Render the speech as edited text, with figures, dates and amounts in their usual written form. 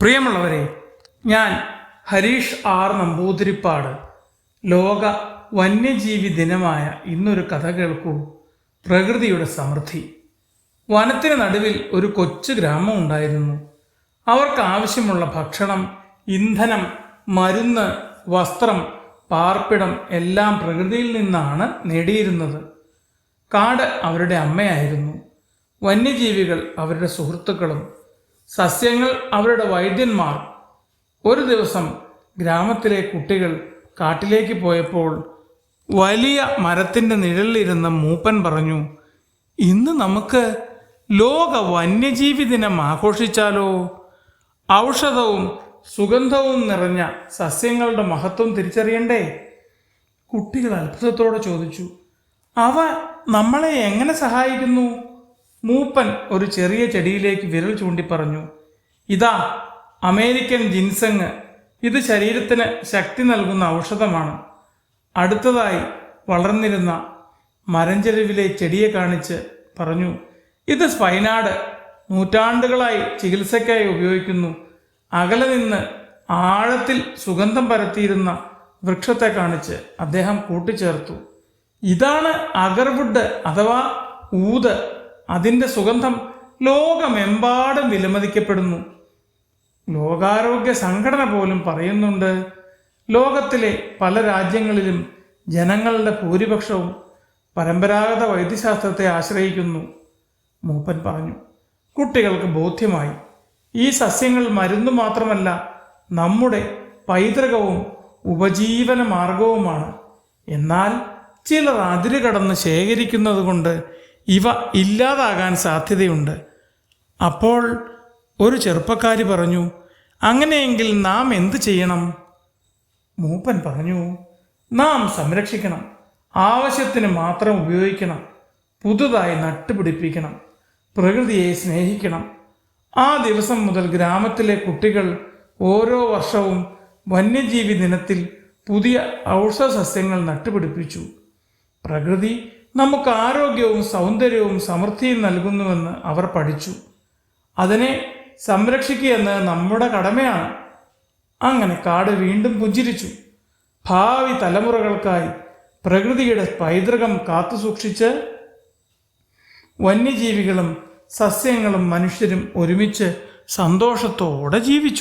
പ്രിയമുള്ളവരെ, ഞാൻ ഹരീഷ് ആർ നമ്പൂതിരിപ്പാട്. ലോക വന്യജീവി ദിനമായ ഇന്നൊരു കഥ കേൾക്കൂ. പ്രകൃതിയുടെ സമൃദ്ധി. വനത്തിന് നടുവിൽ ഒരു കൊച്ചു ഗ്രാമം ഉണ്ടായിരുന്നു. അവർക്ക് ആവശ്യമുള്ള ഭക്ഷണം, ഇന്ധനം, മരുന്ന്, വസ്ത്രം, പാർപ്പിടം എല്ലാം പ്രകൃതിയിൽ നിന്നാണ് നേടിയിരുന്നത്. കാട് അവരുടെ അമ്മയായിരുന്നു. വന്യജീവികൾ അവരുടെ സുഹൃത്തുക്കളും, സസ്യങ്ങൾ അവരുടെ വൈദ്യന്മാർ. ഒരു ദിവസം ഗ്രാമത്തിലെ കുട്ടികൾ കാട്ടിലേക്ക് പോയപ്പോൾ വലിയ മരത്തിൻ്റെ നിഴലിലിരുന്ന മൂപ്പൻ പറഞ്ഞു, ഇന്ന് നമുക്ക് ലോക വന്യജീവി ദിനം ആഘോഷിച്ചാലോ? ഔഷധവും സുഗന്ധവും നിറഞ്ഞ സസ്യങ്ങളുടെ മഹത്വം തിരിച്ചറിയണ്ടേ? കുട്ടികൾ അത്ഭുതത്തോടെ ചോദിച്ചു, അവ നമ്മളെ എങ്ങനെ സഹായിക്കുന്നു? മൂപ്പൻ ഒരു ചെറിയ ചെടിയിലേക്ക് വിരൽ ചൂണ്ടി പറഞ്ഞു, ഇതാ അമേരിക്കൻ ജിൻസങ്. ഇത് ശരീരത്തിന് ശക്തി നൽകുന്ന ഔഷധമാണ്. അടുത്തതായി വളർന്നിരുന്ന മരഞ്ചെരുവിലെ ചെടിയെ കാണിച്ച് പറഞ്ഞു, ഇത് സ്പൈനാഡ്. നൂറ്റാണ്ടുകളായി ചികിത്സയ്ക്കായി ഉപയോഗിക്കുന്നു. അകലെ നിന്ന് ആഴത്തിൽ സുഗന്ധം പരത്തിയിരുന്ന വൃക്ഷത്തെ കാണിച്ച് അദ്ദേഹം കൂട്ടിച്ചേർത്തു, ഇതാണ് അഗർവുഡ് അഥവാ ഊത്. അതിൻ്റെ സുഗന്ധം ലോകമെമ്പാടും വിലമതിക്കപ്പെടുന്നു. ലോകാരോഗ്യ സംഘടന പോലും പറയുന്നുണ്ട്, ലോകത്തിലെ പല രാജ്യങ്ങളിലും ജനങ്ങളുടെ ഭൂരിപക്ഷവും പരമ്പരാഗത വൈദ്യശാസ്ത്രത്തെ ആശ്രയിക്കുന്നു. മൂപ്പൻ പറഞ്ഞു. കുട്ടികൾക്ക് ബോധ്യമായി, ഈ സസ്യങ്ങൾ മരുന്ന് മാത്രമല്ല, നമ്മുടെ പൈതൃകവും ഉപജീവന മാർഗവുമാണ്. എന്നാൽ ചിലർ അതിരുകടന്ന് ശേഖരിക്കുന്നത് കൊണ്ട് ഇവ ഇല്ലാതാകാൻ സാധ്യതയുണ്ട്. അപ്പോൾ ഒരു ചെറുപ്പക്കാരി പറഞ്ഞു, അങ്ങനെയെങ്കിൽ നാം എന്ത് ചെയ്യണം? മൂപ്പൻ പറഞ്ഞു, നാം സംരക്ഷിക്കണം, ആവശ്യത്തിന് മാത്രം ഉപയോഗിക്കണം, പുതുതായി നട്ടുപിടിപ്പിക്കണം, പ്രകൃതിയെ സ്നേഹിക്കണം. ആ ദിവസം മുതൽ ഗ്രാമത്തിലെ കുട്ടികൾ ഓരോ വർഷവും വന്യജീവി ദിനത്തിൽ പുതിയ ഔഷധ സസ്യങ്ങൾ നട്ടുപിടിപ്പിച്ചു. പ്രകൃതി നമുക്ക് ആരോഗ്യവും സൗന്ദര്യവും സമൃദ്ധിയും നൽകുന്നുവെന്ന് അവർ പഠിച്ചു. അതിനെ സംരക്ഷിക്കുക എന്നത് നമ്മുടെ കടമയാണ്. അങ്ങനെ കാട് വീണ്ടും പുഞ്ചിരിച്ചു. ഭാവി തലമുറകൾക്കായി പ്രകൃതിയുടെ പൈതൃകം കാത്തുസൂക്ഷിച്ച് വന്യജീവികളും സസ്യങ്ങളും മനുഷ്യരും ഒരുമിച്ച് സന്തോഷത്തോടെ ജീവിച്ചു.